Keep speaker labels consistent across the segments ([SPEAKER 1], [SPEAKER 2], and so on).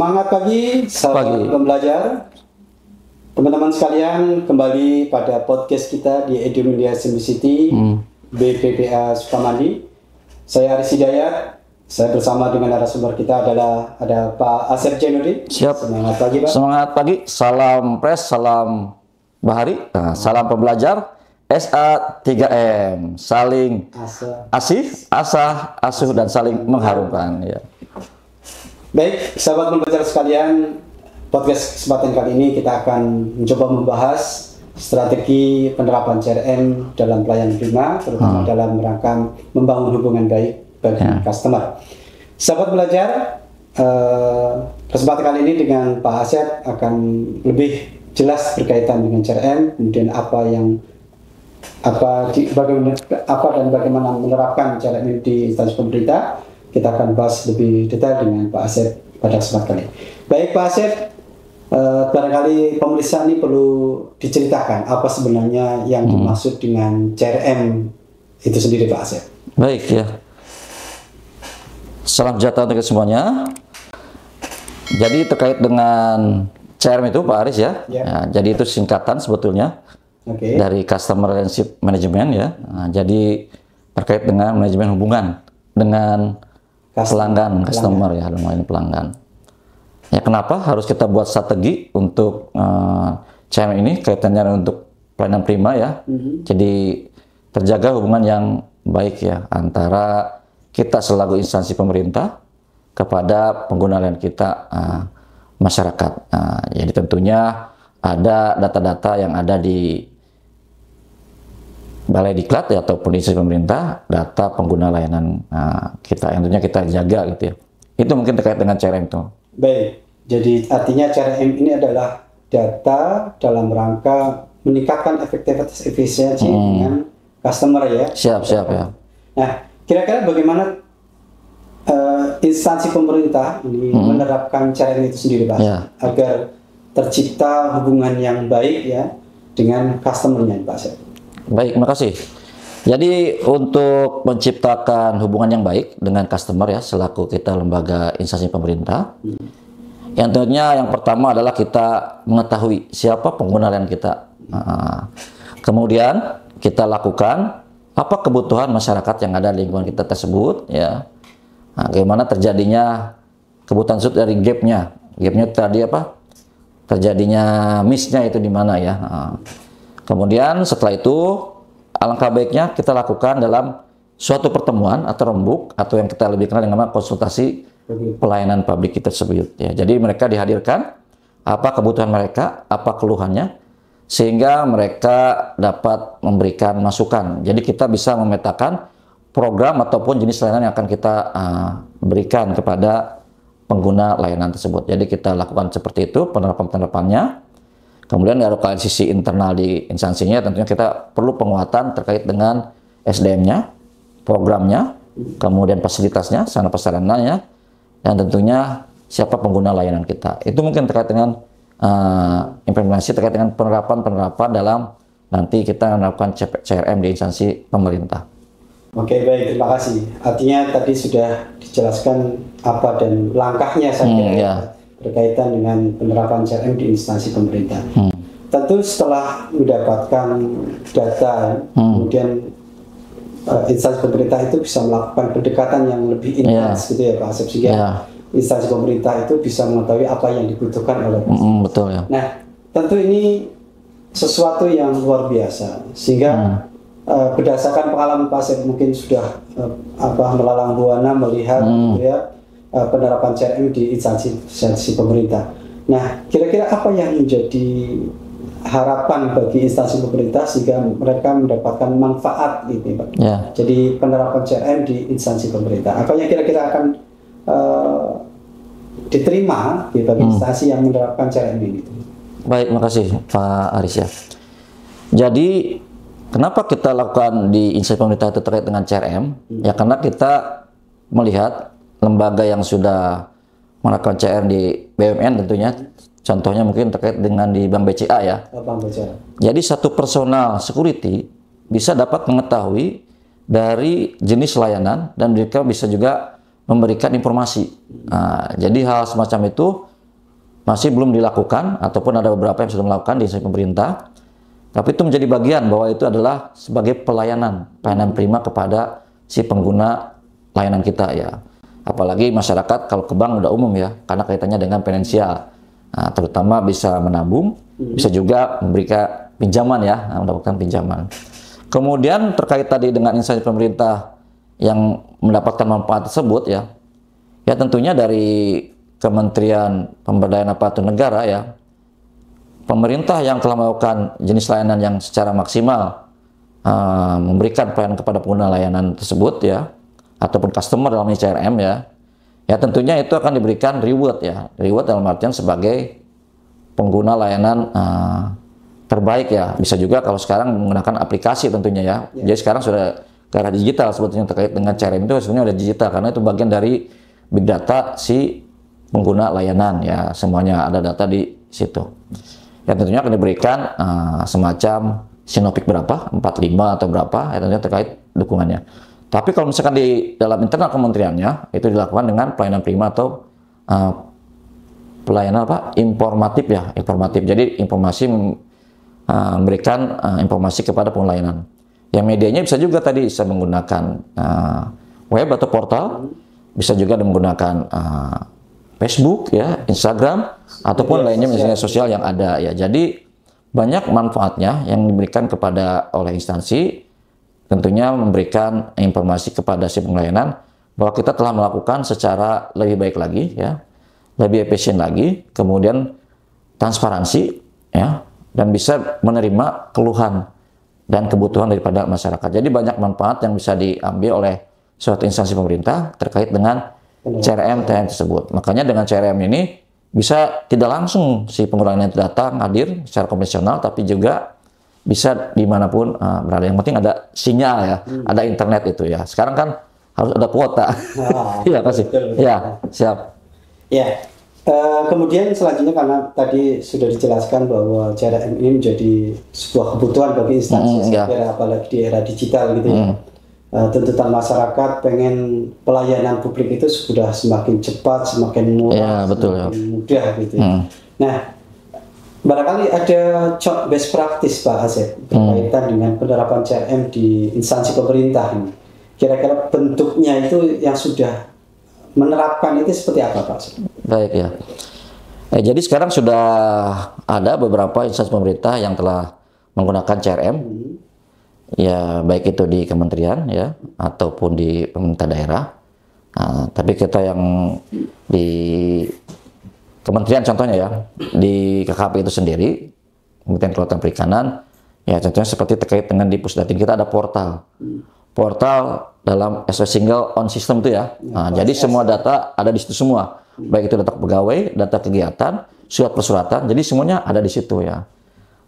[SPEAKER 1] Semangat pagi, sahabat pembelajar. Teman-teman sekalian, kembali pada podcast kita di Edumedia Simplicity, BPPA Sukamandi. Saya Aris Hidayat. Saya bersama dengan narasumber kita adalah ada Pak Asep Jainuddin.
[SPEAKER 2] Siap.
[SPEAKER 1] Semangat pagi, Pak.
[SPEAKER 2] Semangat pagi. Salam pres, salam bahari, salam pembelajar. SA 3M, saling asah, asuh, dan saling mengharumkan. Ya.
[SPEAKER 1] Baik, sahabat pembelajar sekalian, podcast kesempatan kali ini kita akan mencoba membahas strategi penerapan CRM dalam pelayanan prima, terutama dalam rangka membangun hubungan baik bagi customer. Sahabat belajar, kesempatan kali ini dengan Pak Asep akan lebih jelas berkaitan dengan CRM, kemudian bagaimana menerapkan CRM di instansi pemerintah. Kita akan bahas lebih detail dengan Pak Asep pada kesempatan kali. Baik Pak Asep, barangkali pemirsa ini perlu diceritakan apa sebenarnya yang dimaksud dengan CRM itu sendiri Pak Asep.
[SPEAKER 2] Baik ya. Salam sejahtera untuk semuanya. Jadi terkait dengan CRM itu Pak Aris ya. Ya, jadi itu singkatan sebetulnya dari Customer Relationship Management ya. Nah, jadi terkait dengan manajemen hubungan dengan pelanggan, customer ya, dalam hal ini pelanggan. Ya, kenapa harus kita buat strategi untuk CRM ini kaitannya untuk pelayanan prima ya. Jadi terjaga hubungan yang baik ya antara kita selaku instansi pemerintah kepada pengguna layanan kita, masyarakat. Jadi tentunya ada data-data yang ada di Balai Diklat ya, ataupun instansi pemerintah, data pengguna layanan kita yang tentunya kita jaga gitu ya. Itu mungkin terkait dengan CRM itu.
[SPEAKER 1] Baik, jadi artinya CRM ini adalah data dalam rangka meningkatkan efektivitas efisiensi dengan customer ya.
[SPEAKER 2] Siap ya.
[SPEAKER 1] Nah, kira-kira bagaimana instansi pemerintah ini menerapkan CRM itu sendiri Pak, agar tercipta hubungan yang baik ya dengan customernya Pak.
[SPEAKER 2] Baik, makasih. Jadi untuk menciptakan hubungan yang baik dengan customer ya, selaku kita lembaga instansi pemerintah, yang tentunya yang pertama adalah kita mengetahui siapa pengguna layanan kita. Kemudian kita lakukan apa kebutuhan masyarakat yang ada di lingkungan kita tersebut ya. Bagaimana terjadinya kebutuhan tersebut dari gapnya tadi apa? Terjadinya miss-nya itu di mana ya. Kemudian setelah itu alangkah baiknya kita lakukan dalam suatu pertemuan atau rembuk atau yang kita lebih kenal dengan konsultasi pelayanan publik tersebut ya. Jadi mereka dihadirkan, apa kebutuhan mereka, apa keluhannya, sehingga mereka dapat memberikan masukan. Jadi kita bisa memetakan program ataupun jenis layanan yang akan kita berikan kepada pengguna layanan tersebut. Jadi kita lakukan seperti itu penerapannya. Kemudian dari sisi internal di instansinya tentunya kita perlu penguatan terkait dengan SDM-nya, programnya, kemudian fasilitasnya, sarana prasarananya, dan tentunya siapa pengguna layanan kita. Itu mungkin terkait dengan implementasi terkait dengan penerapan dalam nanti kita menerapkan CRM di instansi pemerintah.
[SPEAKER 1] Oke, baik, terima kasih. Artinya tadi sudah dijelaskan apa dan langkahnya saja berkaitan dengan penerapan CRM di instansi pemerintah. Tentu setelah mendapatkan data, kemudian instansi pemerintah itu bisa melakukan pendekatan yang lebih intens gitu ya Pak Asep, sehingga instansi pemerintah itu bisa mengetahui apa yang dibutuhkan oleh
[SPEAKER 2] betul ya.
[SPEAKER 1] Nah, tentu ini sesuatu yang luar biasa, sehingga berdasarkan pengalaman Pak Asep mungkin sudah melalang buana melihat gitu ya, penerapan CRM di instansi pemerintah. Nah, kira-kira apa yang menjadi harapan bagi instansi pemerintah sehingga mereka mendapatkan manfaat gitu Pak? Jadi penerapan CRM di instansi pemerintah, apa yang kira-kira akan diterima bagi instansi yang menerapkan CRM ini?
[SPEAKER 2] Baik, makasih Pak Aris ya. Jadi kenapa kita lakukan di instansi pemerintah itu terkait dengan CRM? Ya karena kita melihat lembaga yang sudah melakukan CRM di BUMN tentunya, contohnya mungkin terkait dengan di Bank BCA ya.
[SPEAKER 1] Bank BCA.
[SPEAKER 2] Jadi satu personal security bisa dapat mengetahui dari jenis layanan dan mereka bisa juga memberikan informasi. Jadi hal semacam itu masih belum dilakukan ataupun ada beberapa yang sudah melakukan di instansi pemerintah. Tapi itu menjadi bagian bahwa itu adalah sebagai pelayanan prima kepada si pengguna layanan kita ya. Apalagi masyarakat kalau ke bank udah umum ya, karena kaitannya dengan finansial. Nah, terutama bisa menabung, bisa juga memberikan pinjaman ya, mendapatkan pinjaman. Kemudian terkait tadi dengan instansi pemerintah yang mendapatkan manfaat tersebut ya, ya tentunya dari Kementerian Pemberdayaan Aparatur Negara ya, pemerintah yang telah melakukan jenis layanan yang secara maksimal memberikan pelayanan kepada pengguna layanan tersebut ya, ataupun customer dalam CRM ya, ya tentunya itu akan diberikan reward ya, reward dalam artian sebagai pengguna layanan terbaik ya. Bisa juga kalau sekarang menggunakan aplikasi tentunya ya. Jadi sekarang sudah ke arah digital sebetulnya terkait dengan CRM itu sebenarnya ada digital karena itu bagian dari big data si pengguna layanan ya, semuanya ada data di situ. Ya tentunya akan diberikan semacam sinopik berapa, 45 atau berapa, ya tentunya terkait dukungannya. Tapi kalau misalkan di dalam internal kementeriannya, itu dilakukan dengan pelayanan prima atau pelayanan apa? Informatif ya, informatif. Jadi informasi memberikan informasi kepada pengguna layanan. Ya medianya bisa juga tadi bisa menggunakan web atau portal, bisa juga menggunakan Facebook ya, Instagram ataupun lainnya misalnya sosial yang ada ya. Jadi banyak manfaatnya yang diberikan kepada oleh instansi, tentunya memberikan informasi kepada si pelayanan bahwa kita telah melakukan secara lebih baik lagi ya, lebih efisien lagi, kemudian transparansi ya, dan bisa menerima keluhan dan kebutuhan daripada masyarakat. Jadi banyak manfaat yang bisa diambil oleh suatu instansi pemerintah terkait dengan CRM tersebut. Makanya dengan CRM ini bisa tidak langsung si pengguna yang datang hadir secara konvensional, tapi juga bisa dimanapun berada. Yang penting ada sinyal ya, ada internet itu ya. Sekarang kan harus ada kuota. Iya kasih. Ya siap.
[SPEAKER 1] Ya. Kemudian selanjutnya karena tadi sudah dijelaskan bahwa CRM ini menjadi sebuah kebutuhan bagi instansi, apalagi di era digital gitu ya. Tuntutan masyarakat pengen pelayanan publik itu sudah semakin cepat, semakin murah, semakin mudah gitu ya. Nah, barangkali ada best practice Pak Asep berkaitan dengan penerapan CRM di instansi pemerintah ini. Kira-kira bentuknya itu yang sudah menerapkan itu seperti apa Pak?
[SPEAKER 2] Baik ya. Jadi sekarang sudah ada beberapa instansi pemerintah yang telah menggunakan CRM. Ya baik itu di kementerian ya ataupun di pemerintah daerah. Nah, tapi kita yang di kementerian contohnya ya, di KKP itu sendiri, Kementerian Kelautan Perikanan, ya contohnya seperti terkait dengan di Pusdatin kita ada portal dalam single on system itu ya. Nah, jadi semua data ada di situ semua, baik itu data pegawai, data kegiatan, surat persuratan, jadi semuanya ada di situ ya.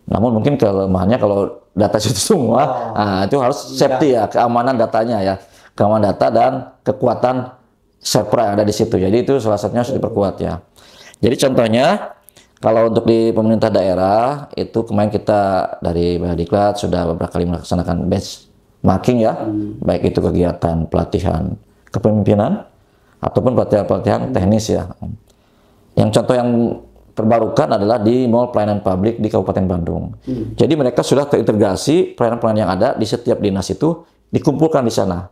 [SPEAKER 2] Namun mungkin kelemahannya kalau data itu semua, itu harus safety ya, keamanan datanya ya, keamanan data dan kekuatan server yang ada di situ. Jadi itu salah satunya harus diperkuat ya. Jadi contohnya kalau untuk di pemerintah daerah itu kemarin kita dari Diklat sudah beberapa kali melaksanakan benchmarking ya, baik itu kegiatan pelatihan kepemimpinan ataupun pelatihan teknis ya. Yang contoh yang terbarukan adalah di Mall Pelayanan Publik di Kabupaten Bandung. Jadi mereka sudah terintegrasi pelayanan-pelayanan yang ada di setiap dinas itu dikumpulkan di sana.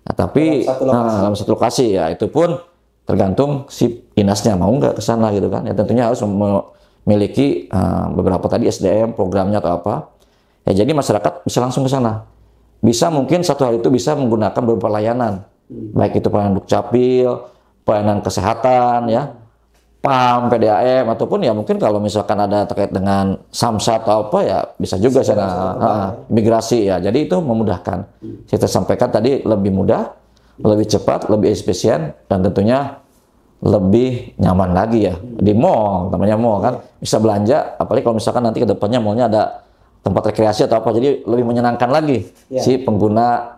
[SPEAKER 2] Nah, tapi dalam satu lokasi ya, itu pun tergantung si dinasnya mau nggak ke sana gitu kan. Ya tentunya harus memiliki beberapa tadi SDM programnya atau apa. Ya jadi masyarakat bisa langsung ke sana. Bisa mungkin satu hari itu bisa menggunakan beberapa layanan. Baik itu pelayanan Dukcapil, pelayanan kesehatan ya, PAM, PDAM, ataupun ya mungkin kalau misalkan ada terkait dengan Samsat atau apa ya bisa juga sana migrasi ya. Jadi itu memudahkan. Kita sampaikan tadi lebih mudah, lebih cepat, lebih efisien dan tentunya lebih nyaman lagi ya. Di mall, namanya mall kan bisa belanja, apalagi kalau misalkan nanti ke depannya mallnya ada tempat rekreasi atau apa, jadi lebih menyenangkan lagi si pengguna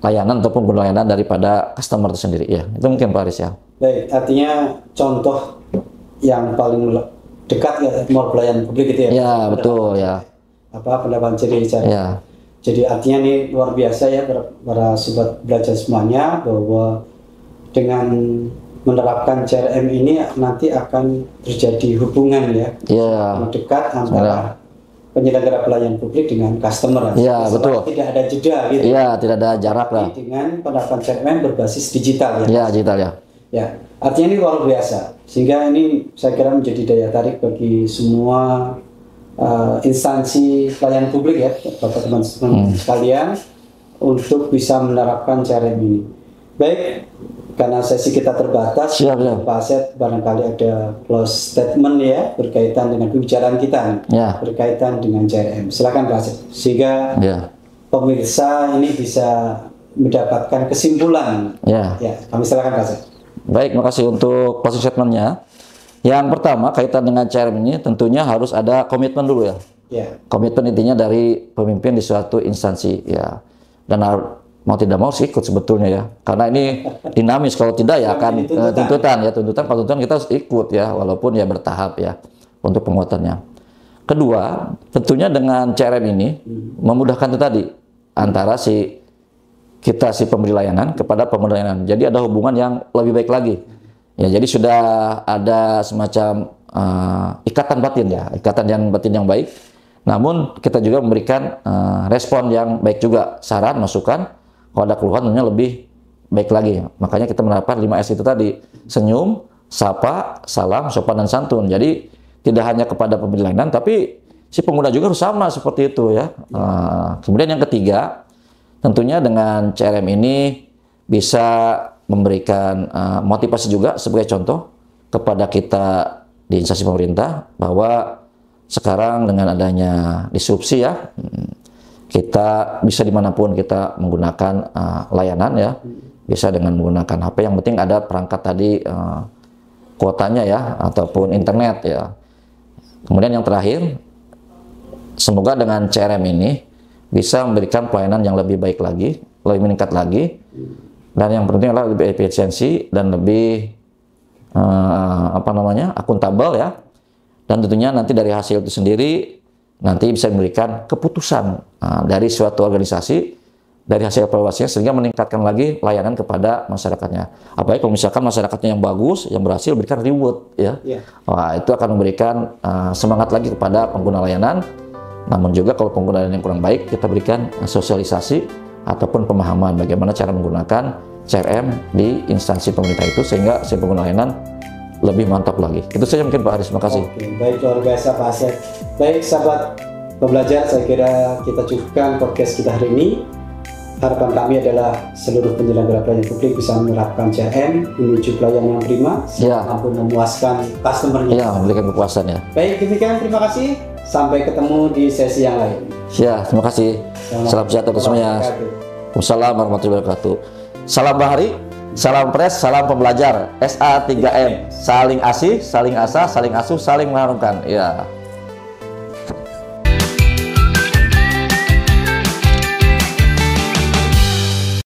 [SPEAKER 2] layanan ataupun pengguna layanan daripada customer itu sendiri ya. Itu mungkin Pak Aris ya.
[SPEAKER 1] Baik, artinya contoh yang paling dekat ya mall pelayanan publik itu ya.
[SPEAKER 2] Ya, betul ya.
[SPEAKER 1] Apa pendapat ciri
[SPEAKER 2] ya.
[SPEAKER 1] Jadi artinya ini luar biasa ya para sobat belajar semuanya bahwa dengan menerapkan CRM ini nanti akan terjadi hubungan ya,
[SPEAKER 2] Ya.
[SPEAKER 1] dekat antara penyelenggara pelayanan publik dengan customer.
[SPEAKER 2] Ya, betul.
[SPEAKER 1] Tidak ada jeda gitu.
[SPEAKER 2] Iya, tidak ada jarak lah.
[SPEAKER 1] Dengan penerapan CRM berbasis digital ya.
[SPEAKER 2] Ya, digital ya.
[SPEAKER 1] Ya, artinya ini luar biasa. Sehingga ini saya kira menjadi daya tarik bagi semua instansi pelayanan publik ya, Bapak teman-teman sekalian, untuk bisa menerapkan CRM ini. Baik, karena sesi kita terbatas,
[SPEAKER 2] Siap.
[SPEAKER 1] Pak Asep barangkali ada close statement ya berkaitan dengan pembicaraan kita
[SPEAKER 2] Ya.
[SPEAKER 1] berkaitan dengan CRM. Silakan Pak Asep, sehingga
[SPEAKER 2] Ya.
[SPEAKER 1] pemirsa ini bisa mendapatkan kesimpulan.
[SPEAKER 2] Ya.
[SPEAKER 1] Ya, kami silakan Pak Asep.
[SPEAKER 2] Baik, makasih untuk closing statement-nya. Yang pertama kaitan dengan CRM ini tentunya harus ada komitmen dulu ya.
[SPEAKER 1] Ya.
[SPEAKER 2] Komitmen intinya dari pemimpin di suatu instansi ya. Dan mau tidak mau sih ikut sebetulnya ya. Karena ini dinamis, kalau tidak ya akan tuntutan kalau tuntutan kita harus ikut ya, walaupun ya bertahap ya untuk penguatannya. Kedua, tentunya dengan CRM ini memudahkan itu tadi antara si pemberi layanan kepada pemberi layanan. Jadi ada hubungan yang lebih baik lagi. Ya, jadi sudah ada semacam ikatan batin ya, ikatan batin yang baik. Namun kita juga memberikan respon yang baik juga, saran, masukan. Kalau ada keluhan tentunya lebih baik lagi. Makanya kita menerapkan 5S itu tadi, senyum, sapa, salam, sopan dan santun. Jadi tidak hanya kepada pemberi layanan, tapi si pengguna juga harus sama seperti itu ya. Kemudian yang ketiga, tentunya dengan CRM ini bisa memberikan motivasi juga sebagai contoh kepada kita di instansi pemerintah bahwa sekarang dengan adanya disrupsi ya, kita bisa dimanapun kita menggunakan layanan ya, bisa dengan menggunakan HP, yang penting ada perangkat tadi kuotanya ya, ataupun internet ya. Kemudian yang terakhir, semoga dengan CRM ini bisa memberikan pelayanan yang lebih baik lagi, lebih meningkat lagi, dan yang penting adalah lebih efisiensi dan lebih akuntabel ya. Dan tentunya nanti dari hasil itu sendiri nanti bisa memberikan keputusan dari suatu organisasi dari hasil evaluasinya, sehingga meningkatkan lagi layanan kepada masyarakatnya. Apalagi kalau misalkan masyarakatnya yang bagus, yang berhasil, berikan reward ya. Wah, itu akan memberikan semangat lagi kepada pengguna layanan. Namun juga kalau pengguna layanan yang kurang baik, kita berikan sosialisasi ataupun pemahaman bagaimana cara menggunakan CRM di instansi pemerintah itu, sehingga si pengguna layanan lebih mantap lagi. Itu saja mungkin Pak Haris, terima kasih.
[SPEAKER 1] Oke, baik, luar biasa Pak Asep. Baik sahabat pembelajar, saya kira kita cukupkan podcast kita hari ini. Harapan kami adalah seluruh penyelenggara pelayanan publik bisa menerapkan CRM menuju pelayanan yang prima, mampu memuaskan customer-nya.
[SPEAKER 2] Ya, memberikan kepuasan ya.
[SPEAKER 1] Baik, demikian, terima kasih. Sampai ketemu di sesi yang lain.
[SPEAKER 2] Ya, terima kasih. Salam sejahtera untuk semuanya. Wassalamualaikum warahmatullahi wabarakatuh. Salam Bahari, salam Pres, salam pembelajar. SA3M, saling asih, saling asah, saling asuh, saling mengharumkan. Ya.